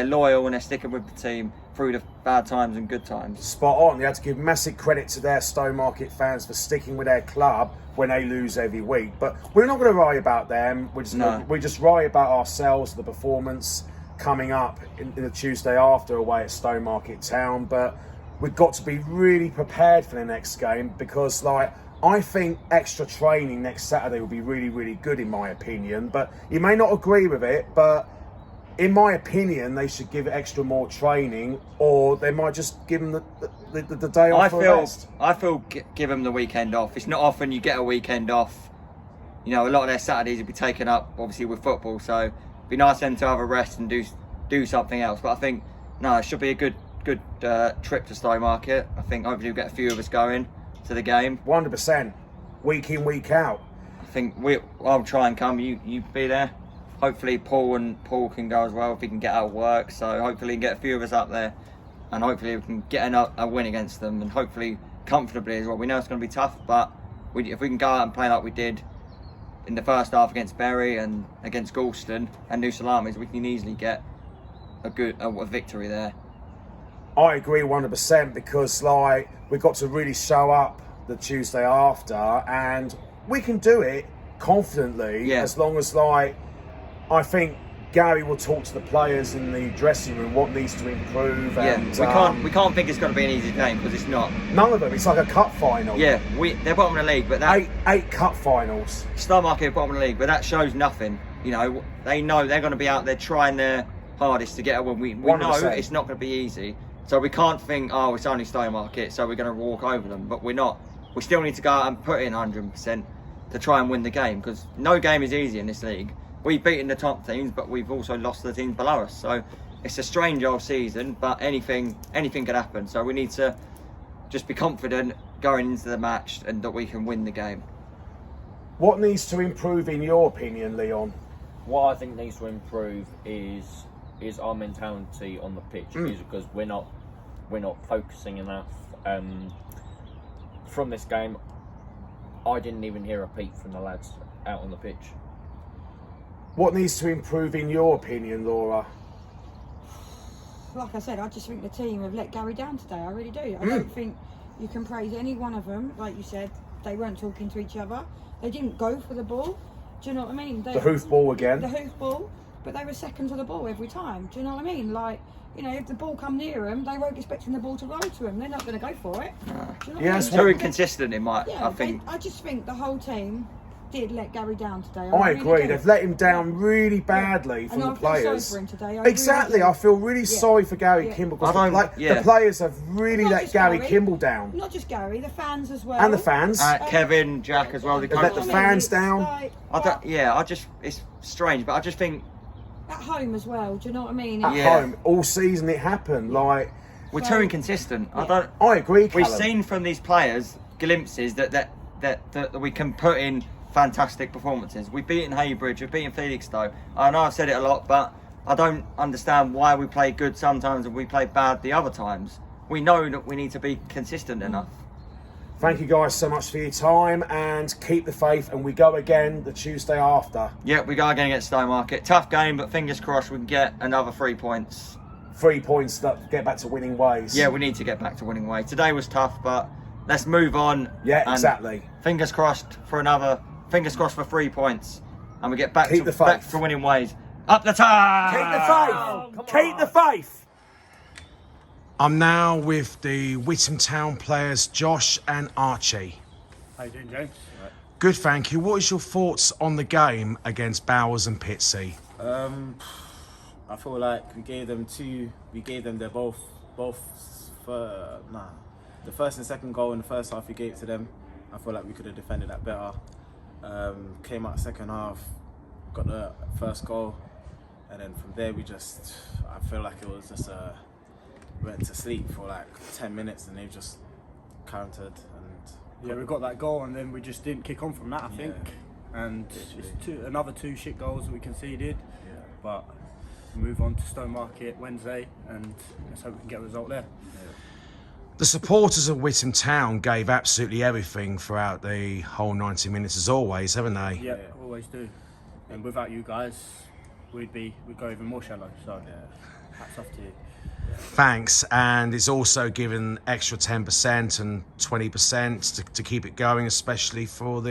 loyal and they're sticking with the team through the bad times and good times. Spot on. They had to give massive credit to their Stowmarket fans for sticking with their club when they lose every week. But we're not going to worry about them. We just worry about ourselves, the performance coming up in the Tuesday after away at Stowmarket Town. But we've got to be really prepared for the next game because, I think extra training next Saturday will be really, really good in my opinion. But you may not agree with it, but in my opinion, they should give extra more training, or they might just give them the day off for rest. I feel give them the weekend off. It's not often you get a weekend off. You know, a lot of their Saturdays will be taken up, obviously, with football. So it'd be nice for them to have a rest and do something else. But I think, no, it should be a good trip to Stowmarket. I think hopefully we'll get a few of us going to the game. 100%. Week in, week out. I think I'll try and come. You be there. Hopefully Paul can go as well if he can get out of work. So hopefully get a few of us up there, and hopefully we can get a win against them, and hopefully comfortably as well. We know it's going to be tough, but if we can go out and play like we did in the first half against Bury and against Galston and New Salamis, we can easily get a victory there. I agree 100% because we've got to really show up the Tuesday after, and we can do it confidently as long as I think Gary will talk to the players in the dressing room what needs to improve. And, we can't think it's going to be an easy game because it's not. None of them. It's like a cup final. Yeah, they're bottom of the league, but that eight cup finals. Stowmarket bottom of the league, but that shows nothing. You know, they know they're going to be out there trying their hardest to get a win. We know it's not going to be easy, so we can't think, oh, it's only Stowmarket, so we're going to walk over them. But we're not. We still need to go out and put in 100% to try and win the game because no game is easy in this league. We've beaten the top teams, but we've also lost the teams below us. So it's a strange old season, but anything could happen. So we need to just be confident going into the match and that we can win the game. What needs to improve in your opinion, Leon? What I think needs to improve is our mentality on the pitch, because we're not focusing enough. From this game, I didn't even hear a peep from the lads out on the pitch. What needs to improve in your opinion, Laura? Like I said, I just think the team have let Gary down today. I really do. I don't think you can praise any one of them. Like you said, they weren't talking to each other. They didn't go for the ball. Do you know what I mean? The hoof ball again. The hoof ball, but they were second to the ball every time. Do you know what I mean? If the ball come near them, they weren't expecting the ball to go to them. They're not going to go for it. Do you know it's too inconsistent in my. Yeah, I think. I just think the whole team did let Gary down today. I agree. They've let him down really badly from the players. I feel sorry for him today. Exactly. I feel really sorry for Gary Kimball because the players have really let Gary Kimball down. Not just Gary, the fans as well. And the fans. Kevin, Jack as well. They let the fans down. It's strange, but I just think at home as well. Do you know what I mean? At home, all season it happened. We're too inconsistent. I agree. Callum. We've seen from these players glimpses that we can put in fantastic performances. We've beaten Haybridge, we've beaten Felixstowe. I know I've said it a lot, but I don't understand why we play good sometimes and we play bad the other times. We know that we need to be consistent enough. Thank you guys so much for your time and keep the faith, and we go again the Tuesday after. Yeah, we go again against Stowmarket. Tough game, but fingers crossed we can get another 3 points. 3 points that get back to winning ways. Yeah, we need to get back to winning ways. Today was tough, but let's move on. Yeah, exactly. Fingers crossed for 3 points, and we get back to winning ways. Up the time! Keep the faith! Keep the faith! I'm now with the Witham Town players, Josh and Archie. How you doing, James? Right. Good, thank you. What is your thoughts on the game against Bowers and Pitsea? I feel like we gave them the first and second goal in the first half we gave to them. I feel like we could have defended that better. Came out second half, got the first goal, and then from there I feel like it was just went to sleep for like 10 minutes and they just countered. And we got that goal and then we just didn't kick on from that, I think. And it's another 2 shit goals that we conceded. Yeah. But we move on to Stowmarket Wednesday and let's hope we can get a result there. Yeah. The supporters of Witham Town gave absolutely everything throughout the whole 90 minutes as always, haven't they? Yeah, always do. And without you guys, we'd go even more shallow. So hats off to you. Thanks, and it's also given extra 10% and 20% to keep it going, especially for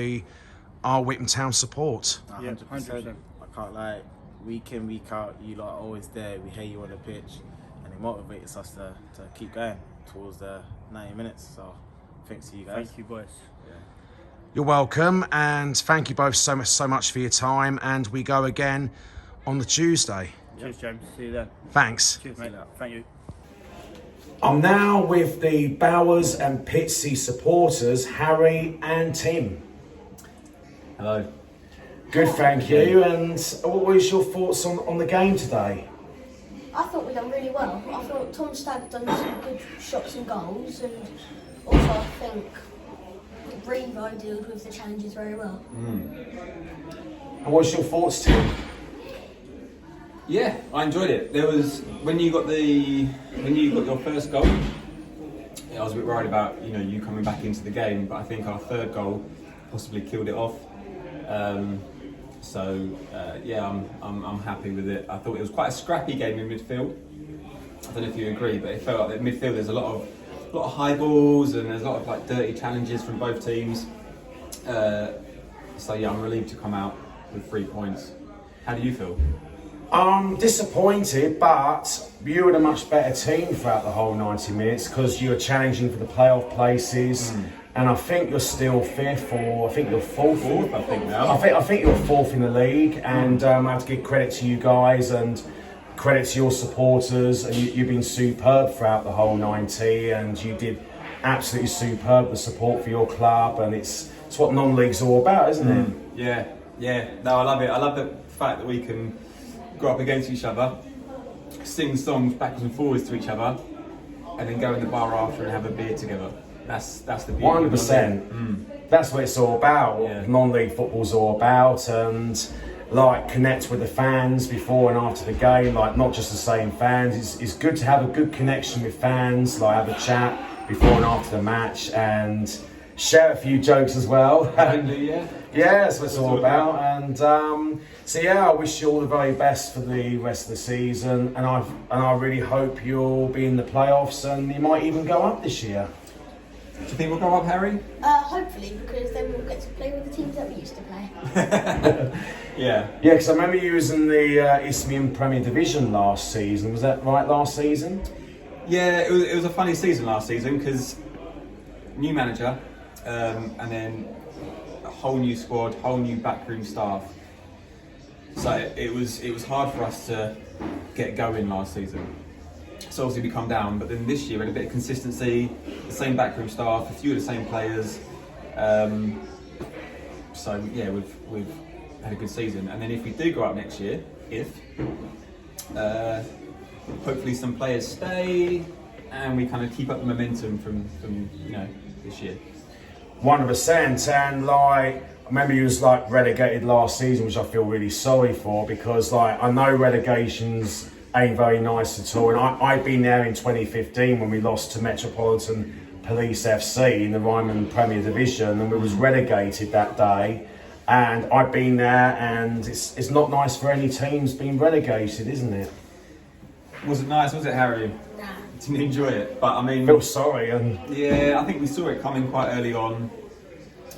our Witham Town support. 100%. I can't lie. Week in, week out, you lot are always there. We hear you on the pitch, and it motivates us to keep going towards the 90 minutes. So thanks to you guys. Thank you, boys. Yeah. You're welcome, and thank you both so much for your time, and we go again on the Tuesday. Cheers, James. See you then. Thanks. Cheers, mate. Thank you. I'm now with the Bowers and Pitsea supporters, Harry and Tim. Hello. Good, thank you. And what was your thoughts on the game today? I thought we done really well. I thought Tom Stagg done some good shots and goals, and also I think Revo dealt with the challenges very well. And what's your thoughts, Tim? Yeah, I enjoyed it. There was when you got your first goal, I was a bit worried about you coming back into the game, but I think our third goal possibly killed it off. I'm happy with it. I thought it was quite a scrappy game in midfield. I don't know if you agree, but it felt like that midfield there's a lot of high balls and there's a lot of dirty challenges from both teams. I'm relieved to come out with 3 points. How do you feel? I'm disappointed, but you were a much better team throughout the whole 90 minutes because you were challenging for the playoff places. And I think you're still fifth, or I think you're fourth. I think now. I think you're fourth in the league, and I have to give credit to you guys and credit to your supporters. And you've been superb throughout the whole 90, and you did absolutely superb. The support for your club, and it's what non-league's all about, isn't it? Yeah. No, I love it. I love the fact that we can go up against each other, sing songs backwards and forwards to each other, and then go in the bar after and have a beer together. That's the beauty. 100%. That's what it's all about. Yeah. Non-league football's all about, and connect with the fans before and after the game. Not just the same fans. It's good to have a good connection with fans. Have a chat before and after the match, and share a few jokes as well. Yeah, that's what it's all about. And I wish you all the very best for the rest of the season, and I really hope you'll be in the playoffs, and you might even go up this year. Do you think we'll go up, Harry? Hopefully, because then we'll get to play with the teams that we used to play. Yeah, because I remember you was in the Isthmian Premier Division last season. Was that right, last season? Yeah, it was a funny season last season because new manager, and then a whole new squad, whole new backroom staff. So it was hard for us to get going last season. So obviously we come down, but then this year we had a bit of consistency, the same backroom staff, a few of the same players. We've had a good season. And then if we do go up next year, hopefully some players stay and we kind of keep up the momentum from this year. 100%, and I remember you was relegated last season, which I feel really sorry for, because I know relegations ain't very nice at all, and I've been there in 2015 when we lost to Metropolitan Police FC in the Ryman Premier Division, and we was relegated that day. And I've been there, and it's not nice for any teams being relegated, isn't it? Was it nice? Was it, Harry? Nah. Didn't enjoy it, but I mean, Feel sorry, and yeah, I think we saw it coming quite early on,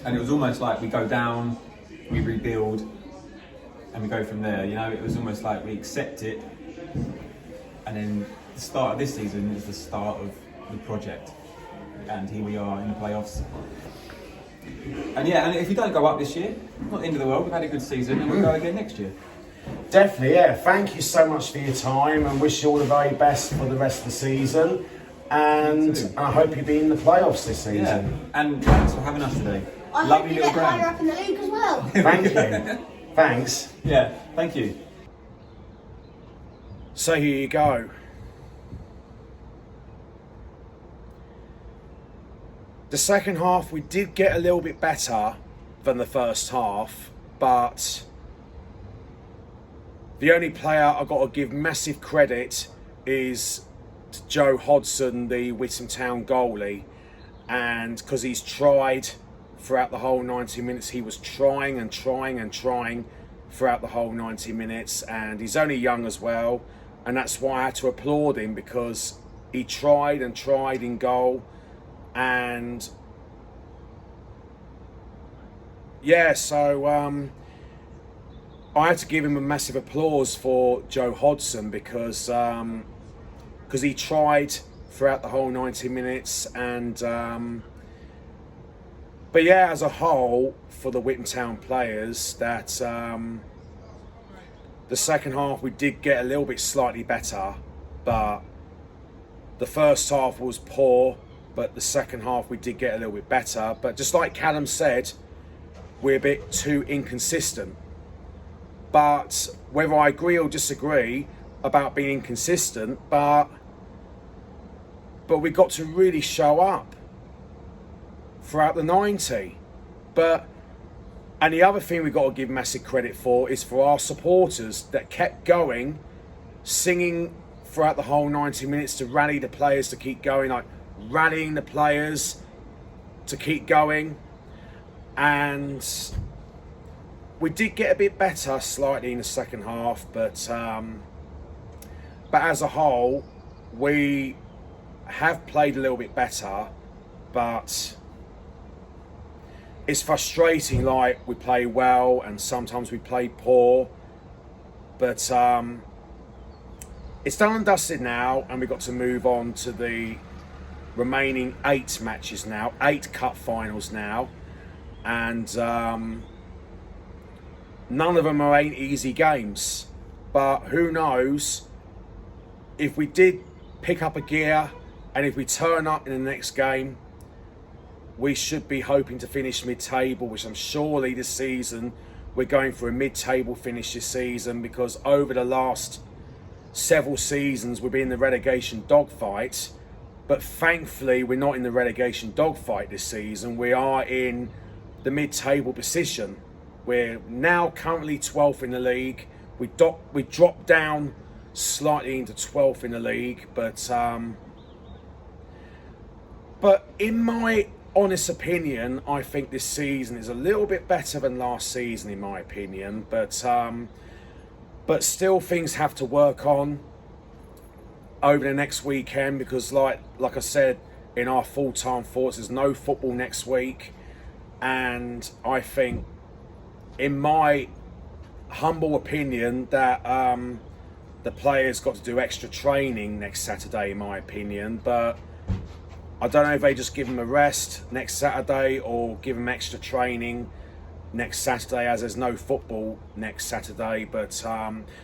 and it was almost like we go down, we rebuild, and we go from there. It was almost like we accept it. And then the start of this season is the start of the project, and here we are in the playoffs. And if we don't go up this year, not the end of the world. We've had a good season, and we'll go again next year. definitely, yeah. Thank you so much for your time, and wish you all the very best for the rest of the season. And I hope you'll be in the playoffs this season. Yeah. And thanks for having us today. I hope you get higher up in the league as well. Thank you. Thanks. Yeah, thank you. So here you go. The second half, we did get a little bit better than the first half, but the only player I've got to give massive credit is to Joe Hodson, the Witham Town goalie, and because he's tried throughout the whole 90 minutes. He was trying and trying and trying throughout the whole 90 minutes, and he's only young as well, and that's why I had to applaud him, because he tried and tried in goal. And yeah, so I had to give him a massive applause for Joe Hodgson, because he tried throughout the whole 90 minutes. And but yeah, as a whole, for the Witham Town players, that the second half we did get a little bit slightly better, but the first half was poor, but the second half we did get a little bit better. But just like Callum said, we're a bit too inconsistent. But whether I agree or disagree about being inconsistent, but we got to really show up throughout the 90. And the other thing we've got to give massive credit for is for our supporters that kept going, singing throughout the whole 90 minutes to rally the players to keep going, like rallying the players to keep going. And we did get a bit better slightly in the second half, but as a whole, we have played a little bit better. But it's frustrating, like we play well and sometimes we play poor. But it's done and dusted now, and we've got to move on to the remaining 8 matches now, 8 cup finals now. And none of them ain't easy games. But who knows, if we did pick up a gear and if we turn up in the next game, we should be hoping to finish mid-table, which I'm surely this season we're going for a mid-table finish this season, because over the last several seasons we've been in the relegation dogfight. But thankfully we're not in the relegation dogfight this season. We are in the mid-table position. We're now currently 12th in the league. We dropped down slightly into 12th in the league, but in my honest opinion, I think this season is a little bit better than last season, in my opinion. But still, things have to work on over the next weekend, because like I said in our full-time thoughts, there's no football next week. And I think, in my humble opinion, that the players got to do extra training next Saturday, in my opinion. But I don't know if they just give them a rest next Saturday or give them extra training next Saturday, as there's no football next Saturday. But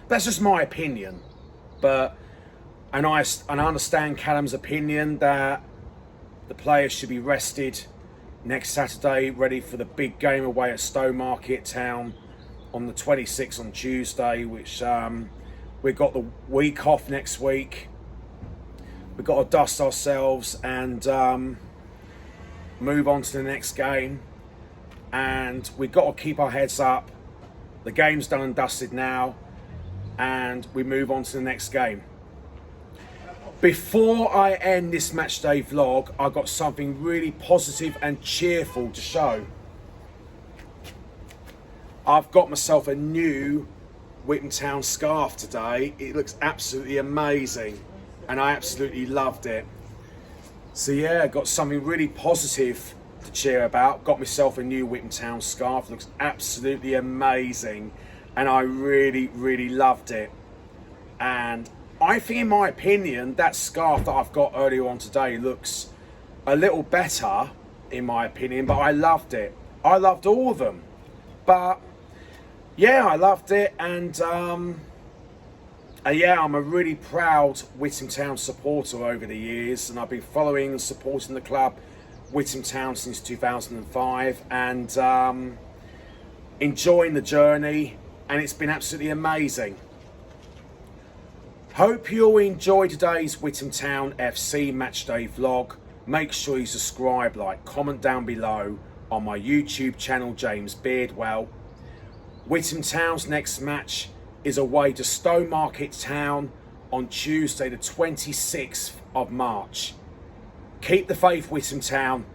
that's just my opinion. And I understand Callum's opinion that the players should be rested next Saturday, ready for the big game away at Stowmarket Town on the 26th on Tuesday, which we've got the week off next week. We've got to dust ourselves and move on to the next game. And we've got to keep our heads up. The game's done and dusted now, and we move on to the next game. Before I end this match day vlog, I've got something really positive and cheerful to show. I've got myself a new Witham Town scarf today. It looks absolutely amazing, and I absolutely loved it. So yeah, got something really positive to cheer about. Got myself a new Witham Town scarf. It looks absolutely amazing, and I really, really loved it. And I think, in my opinion, that scarf that I've got earlier on today looks a little better, in my opinion, but I loved it. I loved all of them. But yeah, I loved it, and yeah, I'm a really proud Witham Town supporter over the years, and I've been following and supporting the club Witham Town since 2005, and enjoying the journey, and it's been absolutely amazing. Hope you all enjoyed today's Witham Town FC matchday vlog. Make sure you subscribe, like, comment down below on my YouTube channel, James Beardwell. Witham Town's next match is away to Stowmarket Town on Tuesday the 26th of March. Keep the faith, Witham Town.